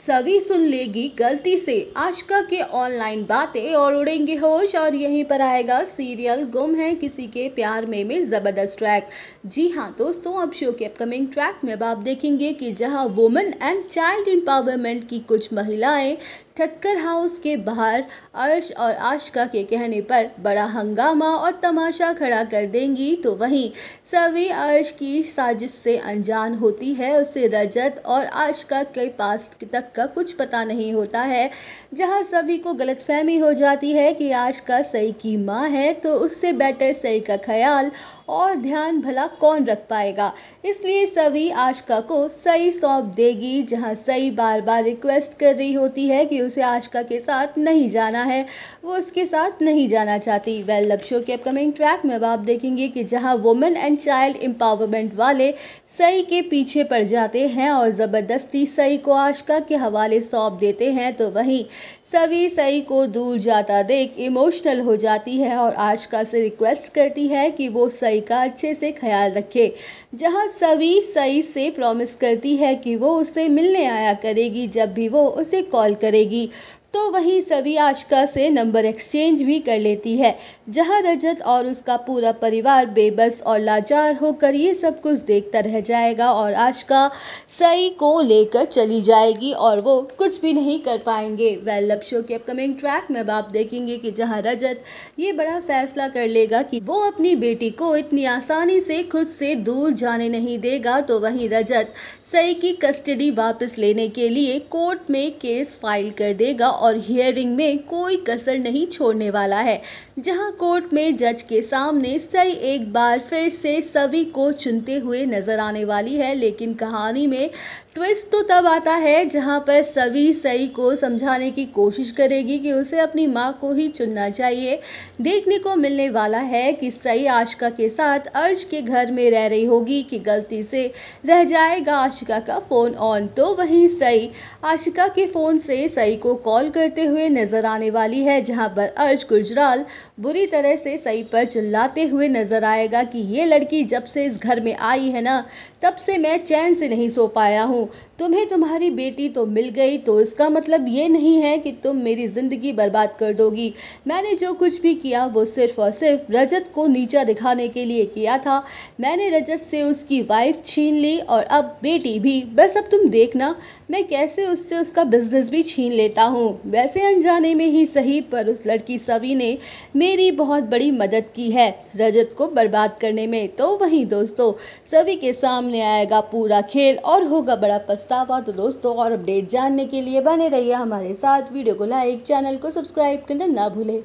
सभी सुन लेगी गलती से आशिका के ऑनलाइन बातें और उड़ेंगे होश। और यहीं पर आएगा सीरियल गुम है किसी के प्यार में जबरदस्त ट्रैक। जी हाँ दोस्तों, अब शो के अपकमिंग ट्रैक में अब आप देखेंगे कि जहां वुमेन एंड चाइल्ड एम्पावरमेंट की कुछ महिलाएं ठक्कर हाउस के बाहर अर्श और आशिका के कहने पर बड़ा हंगामा और तमाशा खड़ा कर देंगी, तो वहीं सभी अर्श की साजिश से अनजान होती है। उसे रजत और आशिका के पास तक का कुछ पता नहीं होता है। जहां सभी को गलतफहमी हो जाती है कि आशिका सई की मां है, तो उससे बेटर सई का ख्याल और ध्यान भला कौन रख पाएगा। इसलिए सभी आशिका को सई सौंप देगी। जहां सई बार बार रिक्वेस्ट कर रही होती है कि उसे आशिका के साथ नहीं जाना है, वो उसके साथ नहीं जाना चाहती। वेल, अब शो के अपकमिंग ट्रैक में अब आप देखेंगे कि जहां वुमेन एंड चाइल्ड एम्पावरमेंट वाले सई के पीछे पड़ जाते हैं और ज़बरदस्ती सई को आशिका के हवाले सौंप देते हैं, तो वहीं सभी सई को दूर जाता देख इमोशनल हो जाती है और आशिका से रिक्वेस्ट करती है कि वो सई का अच्छे से ख्याल रखे। जहां सभी सई से प्रॉमिस करती है कि वो उससे मिलने आया करेगी जब भी वो उसे कॉल करेगी। तो वहीं सभी आशिका से नंबर एक्सचेंज भी कर लेती है। जहां रजत और उसका पूरा परिवार बेबस और लाचार होकर ये सब कुछ देखता रह जाएगा और आशिका सई को लेकर चली जाएगी और वो कुछ भी नहीं कर पाएंगे। वेल, अब शो के अपकमिंग ट्रैक में अब आप देखेंगे कि जहां रजत ये बड़ा फैसला कर लेगा कि वो अपनी बेटी को इतनी आसानी से खुद से दूर जाने नहीं देगा, तो वहीं रजत सई की कस्टडी वापस लेने के लिए कोर्ट में केस फाइल कर देगा और हियरिंग में कोई कसर नहीं छोड़ने वाला है। जहां कोर्ट में जज के सामने सई एक बार फिर से सभी को चुनते हुए नजर आने वाली है, लेकिन कहानी में ट्विस्ट तो तब आता है जहां पर सभी सई को समझाने की कोशिश करेगी कि उसे अपनी मां को ही चुनना चाहिए। देखने को मिलने वाला है कि सई आशिका के साथ अर्श के घर में रह रही होगी कि गलती से रह जाएगा आशिका का फोन ऑन, तो वहीं सई आशिका के फोन से सई को कॉल करते हुए नजर आने वाली है। जहां पर अर्श गुजराल बुरी तरह से सई पर चिल्लाते हुए नजर आएगा कि ये लड़की जब से इस घर में आई है ना, तब से मैं चैन से नहीं सो पाया हूँ। तुम्हें तुम्हारी बेटी तो मिल गई, तो इसका मतलब ये नहीं है कि तुम मेरी जिंदगी बर्बाद कर दोगी। मैंने जो कुछ भी किया वो सिर्फ और सिर्फ रजत को नीचा दिखाने के लिए किया था। मैंने रजत से उसकी वाइफ छीन ली और अब बेटी भी। बस अब तुम देखना मैं कैसे उससे उसका बिजनेस भी छीन लेता हूँ। वैसे अनजाने में ही सही, पर उस लड़की सवी ने मेरी बहुत बड़ी मदद की है रजत को बर्बाद करने में। तो वहीं दोस्तों, सभी के सामने आएगा पूरा खेल और होगा बड़ा पछतावा। तो दोस्तों, और अपडेट जानने के लिए बने रहिए हमारे साथ। वीडियो को लाइक, चैनल को सब्सक्राइब करना ना भूलें।